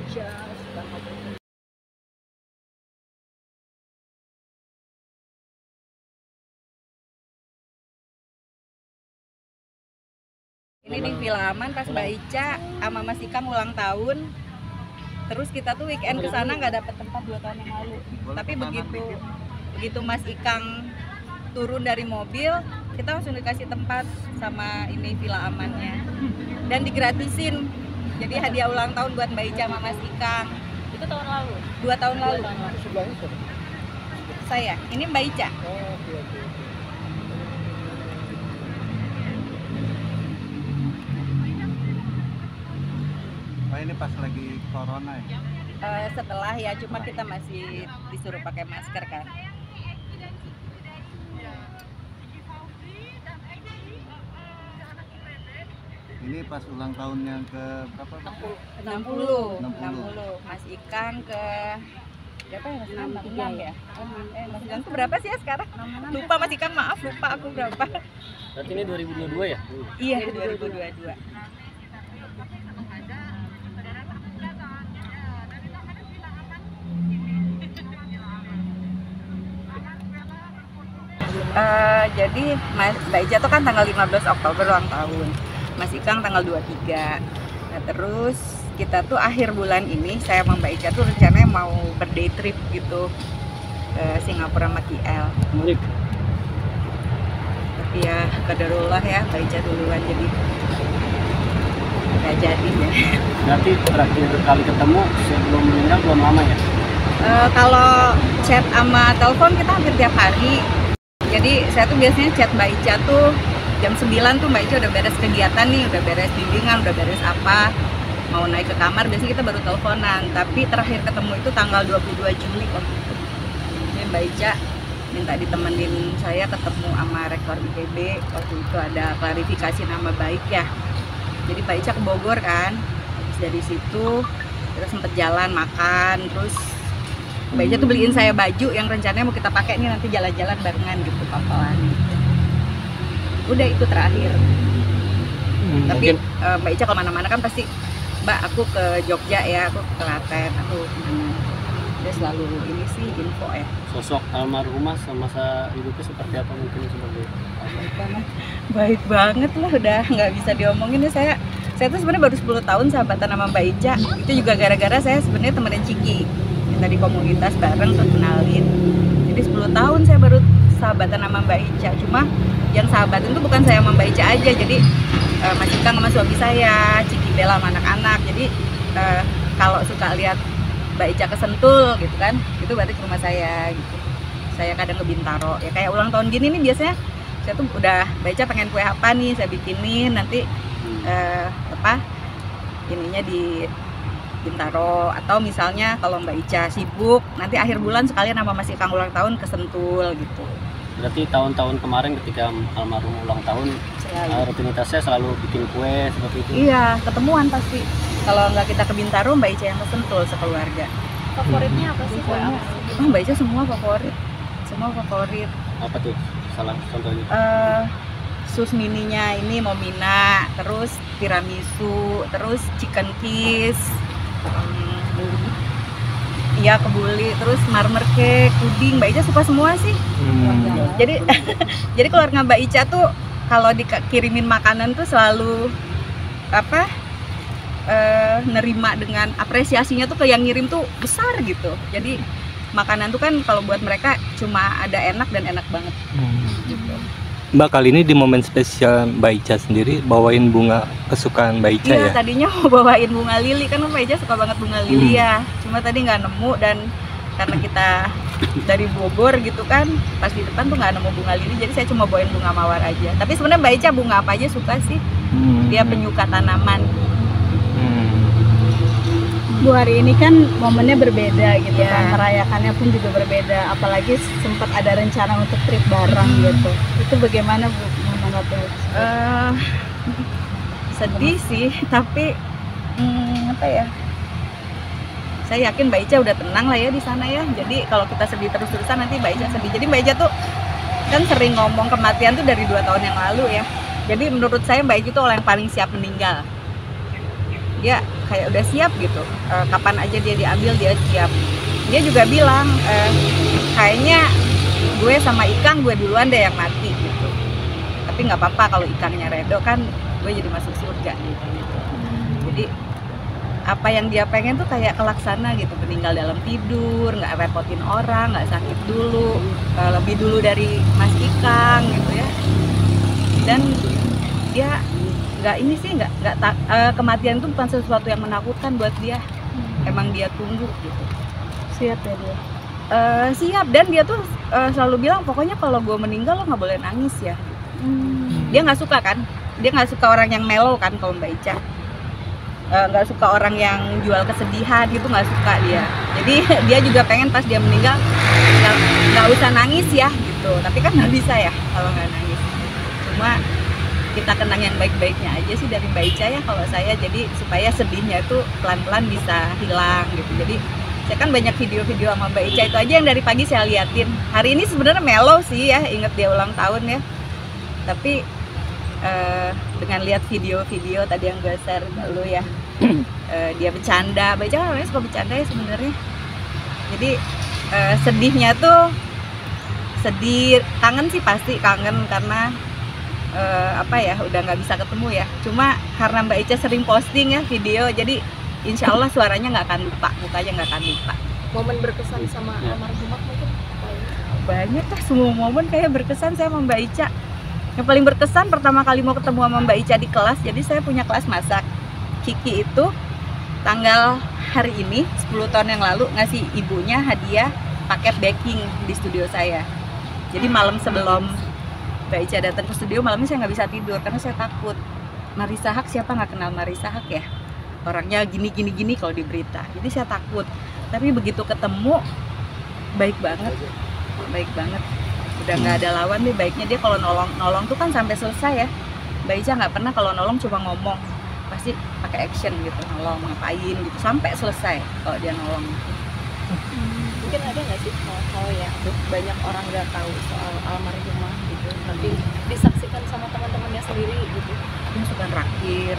Ica selamat. Ini di Villa Aman pas Mbak Ica sama Mas Ikang ulang tahun. Terus kita tuh weekend ke sana nggak dapet tempat 2 tahun yang lalu. Tapi begitu Mas Ikang turun dari mobil, kita langsung dikasih tempat sama ini Villa Amannya. Dan digratisin. Jadi hadiah ulang tahun buat Mbak Ica sama Mas Ikang. Itu tahun lalu. 2 tahun lalu. Sebelahnya siapa? Saya, ini Mbak Ica. Oh, oke. Oh, ini pas lagi corona ya? Setelah ya, cuma kita masih disuruh pakai masker kan. Ini pas ulang tahun yang ke berapa? 60. Mas Ikang ke berapa ya? 66 ya? Mas Ikang tuh berapa sih ya sekarang? Lupa Mas Ikang, maaf lupa aku berapa. Berarti ini 2022 ya? Iya, 2022. Jadi Mbak Ica tuh kan tanggal 15 Oktober ulang tahun, Mas Ikang tanggal 23. Nah terus kita tuh akhir bulan ini saya sama Mbak Ica tuh rencananya mau birthday trip gitu ke Singapura sama KL. Tapi ya qadarullah ya, Mbak Ica duluan jadi nggak jadi ya. Berarti terakhir kali ketemu sebelum meninggal belum lama ya? Kalau chat sama telepon kita hampir tiap hari. Jadi saya tuh biasanya chat Mbak Ica tuh jam 9 tuh Mbak Ica udah beres kegiatan nih, udah beres bimbingan, udah beres apa, mau naik ke kamar, biasanya kita baru teleponan. Tapi terakhir ketemu itu tanggal 22 Juli waktu itu. Jadi Mbak Ica minta ditemenin saya ketemu sama rektor ITB, waktu itu ada klarifikasi nama baik ya. Jadi Mbak Ica ke Bogor kan, habis dari situ kita sempet jalan makan, terus Mbak Ica tuh beliin saya baju yang rencananya mau kita pakai nih nanti jalan-jalan barengan gitu papalan. Udah itu terakhir. Tapi Mbak Ica kalau mana-mana kan pasti, Mbak aku ke Jogja ya, aku ke Klaten, aku kemana. Dia selalu ini sih info ya. Sosok almarhumah semasa hidupnya seperti apa mungkin sebagai Baik banget lah, udah nggak bisa diomongin ya. Saya tuh sebenarnya baru 10 tahun sahabatan sama Mbak Ica. Itu juga gara-gara saya sebenarnya temenin Ciki. Kita di komunitas bareng tuh kenalin. Jadi 10 tahun saya baru sahabatan sama Mbak Ica. Cuma yang sahabatan tuh bukan saya sama Mbak Ica aja. Jadi Mas Ikang sama suami saya, Ciki Bella sama anak-anak. Jadi kalau suka lihat Mbak Ica ke Sentul gitu kan, itu berarti ke rumah saya gitu. Saya kadang ke Bintaro. Ya kayak ulang tahun gini nih biasanya saya tuh udah Mbak Ica pengen kue apa nih, saya bikinin nanti ininya di Bintaro. Atau misalnya kalau Mbak Ica sibuk, nanti akhir bulan sekalian sama Mas Ikang ulang tahun ke Sentul gitu. Berarti tahun-tahun kemarin ketika almarhum ulang tahun rutinitasnya selalu bikin kue seperti itu? Iya, ketemuan pasti. Kalau nggak kita ke Bintaro, Mbak Ica yang ke Sentul sekeluarga. Favoritnya apa sih? Oh, Mbak Ica semua favorit. Semua favorit. Apa tuh salah contohnya? Sus mininya ini momina, terus tiramisu, terus chicken kiss, iya kebuli, terus marmer cake, puding. Mbak Ica suka semua sih. Jadi jadi keluarga Mbak Ica tuh kalau dikirimin makanan tuh selalu nerima dengan apresiasinya tuh ke yang ngirim tuh besar gitu. Jadi makanan tuh kan kalau buat mereka cuma ada enak dan enak banget. Gitu. Mbak, kali ini di momen spesial Mbak Ica sendiri bawain bunga kesukaan Mbak Ica ya? Iya, tadinya mau bawain bunga lili, kan Mbak Ica suka banget bunga lili ya. Cuma tadi nggak nemu, dan karena kita dari Bogor gitu kan, pas di depan tuh nggak nemu bunga lili, jadi saya cuma bawain bunga mawar aja. Tapi sebenarnya Mbak Ica bunga apa aja suka sih. Dia penyuka tanaman. Bu, hari ini kan momennya berbeda gitu kan, merayakannya pun juga berbeda, apalagi sempat ada rencana untuk trip bareng gitu. Itu bagaimana Bu menanggapi? Sedih sih, tapi apa ya? Saya yakin Mbak Ica udah tenang lah ya di sana ya. Jadi kalau kita sedih terus-terusan nanti Mbak Ica sedih. Jadi Mbak Ica tuh kan sering ngomong kematian tuh dari 2 tahun yang lalu ya. Jadi menurut saya Mbak Ica tuh orang yang paling siap meninggal. dia kayak udah siap gitu. Kapan aja dia diambil dia siap. Dia juga bilang kayaknya gue sama Ikang gue duluan deh yang mati gitu. Tapi nggak apa-apa kalau Ikangnya redo kan gue jadi masuk surga gitu. Jadi apa yang dia pengen tuh kayak kelaksana gitu, meninggal dalam tidur, nggak repotin orang, nggak sakit dulu, lebih dulu dari Mas Ikang gitu ya. Dan dia nggak ini sih kematian itu bukan sesuatu yang menakutkan buat dia. Emang dia tunggu gitu. Siap ya dia. Siap, dan dia tuh selalu bilang pokoknya kalau gue meninggal lo nggak boleh nangis ya. Dia nggak suka kan, dia nggak suka orang yang mellow kan kalau Mbak Ica. Nggak suka orang yang jual kesedihan gitu, nggak suka dia. Jadi dia juga pengen pas dia meninggal nggak usah nangis ya gitu. Tapi kan nggak bisa ya kalau nggak nangis. Cuma kita kenang yang baik-baiknya aja sih dari Mbak Ica ya kalau saya, jadi supaya sedihnya itu pelan-pelan bisa hilang gitu. Jadi saya kan banyak video-video sama Mbak Ica, itu aja yang dari pagi saya liatin. Hari ini sebenarnya mellow sih ya, inget dia ulang tahun ya. Tapi dengan lihat video-video tadi yang gue share ke lu ya, dia bercanda, Mbak Ica kan orangnya suka bercanda ya sebenarnya. Jadi sedihnya tuh sedih, kangen sih pasti kangen karena apa ya, udah nggak bisa ketemu ya. Cuma karena Mbak Ica sering posting ya video, jadi insya Allah suaranya nggak akan lupa, mukanya nggak akan lupa. Momen berkesan sama almarhumah mungkin? Banyak lah, semua momen kayak berkesan saya sama Mbak Ica. Yang paling berkesan pertama kali mau ketemu sama Mbak Ica di kelas, jadi saya punya kelas masak. Kiki itu tanggal hari ini 10 tahun yang lalu ngasih ibunya hadiah paket baking di studio saya. Jadi malam sebelum Mbak Ica datang ke studio, malamnya saya nggak bisa tidur karena saya takut. Marissa Haque, siapa nggak kenal Marissa Haque ya? Orangnya gini kalau di berita. Jadi saya takut. Tapi begitu ketemu, baik banget. Udah nggak ada lawan deh, baiknya dia kalau nolong tuh kan sampai selesai ya. Mbak Ica nggak pernah kalau nolong cuma ngomong, pasti pakai action gitu, nolong ngapain gitu sampai selesai kalau dia nolong. Mungkin ada nggak sih hal-hal yang banyak orang nggak tahu soal almarhumah gitu, tapi disaksikan sama teman-temannya sendiri gitu? Dia suka raktir,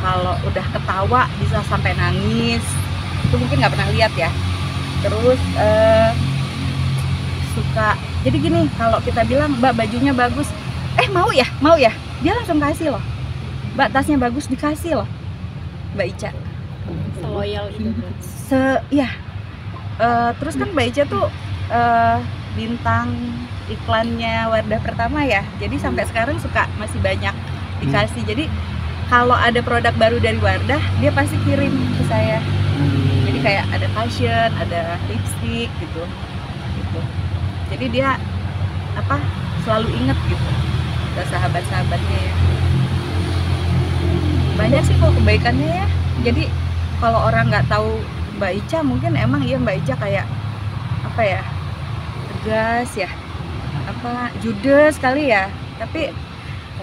kalau udah ketawa bisa sampai nangis, itu mungkin nggak pernah lihat ya. Terus suka, jadi gini, kalau kita bilang Mbak bajunya bagus, mau ya, dia langsung kasih loh. Mbak tasnya bagus, dikasih loh Mbak Ica. Seloyal itu. Terus kan Mbak Ica tuh bintang iklannya Wardah Pertama ya, jadi sampai sekarang suka masih banyak dikasih. Jadi kalau ada produk baru dari Wardah, dia pasti kirim ke saya. Jadi kayak ada fashion, ada lipstick gitu. Jadi dia selalu inget gitu ke sahabat-sahabatnya ya. Banyak sih kok kebaikannya ya. Jadi kalau orang nggak tahu Mbak Ica, mungkin emang iya Mbak Ica kayak tegas ya, judes kali ya. Tapi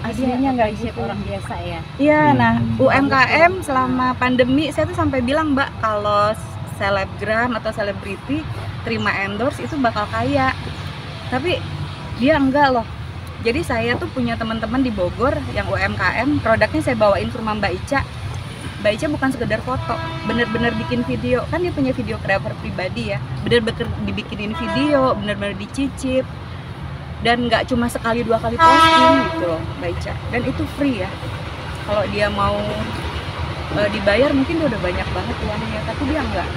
aslinya nggak gitu, orang biasa ya. Iya. Nah, UMKM selama pandemi saya tuh sampai bilang, Mbak, kalau selebgram atau selebriti terima endorse itu bakal kaya. Tapi dia enggak loh. Jadi saya tuh punya teman-teman di Bogor yang UMKM, produknya saya bawain ke rumah Mbak Ica. Mbak Ica bukan sekedar foto, bener-bener bikin video. Kan dia punya videographer pribadi ya, bener-bener dibikinin video, bener-bener dicicip. Dan nggak cuma sekali 2 kali posting gitu loh Mbak Ica. Dan itu free ya. Kalau dia mau dibayar mungkin dia udah banyak banget uangnya, tapi dia enggak.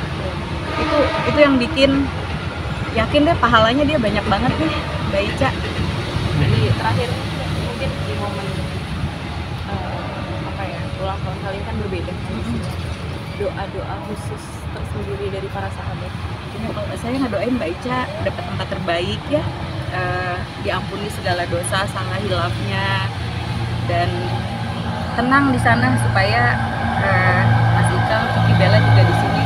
Itu yang bikin yakin deh pahalanya dia banyak banget nih Mbak Ica. Jadi terakhir mungkin di momen ulang tahun kalian kan berbeda. Doa-doa khusus tersendiri dari para sahabat. Kalau saya ngedoain Mbak Ica dapat tempat terbaik ya, diampuni segala dosa, salah hilafnya, dan tenang di sana supaya Mas Ikang, Kiki Bella juga di sini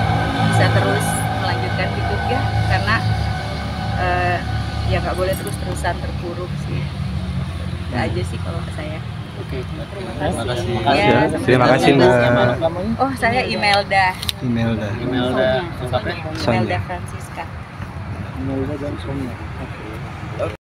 bisa terus melanjutkan hidup ya, karena ya nggak boleh terus-terusan terpuruk sih. Itu aja sih kalau saya. Oke, Terima terima kasih. kasih. Ya, Terima kasih Mbak. Oh, saya Imelda. Imelda. Imelda Sonia. Imelda Francisca. Imelda dan Sonia. Oke.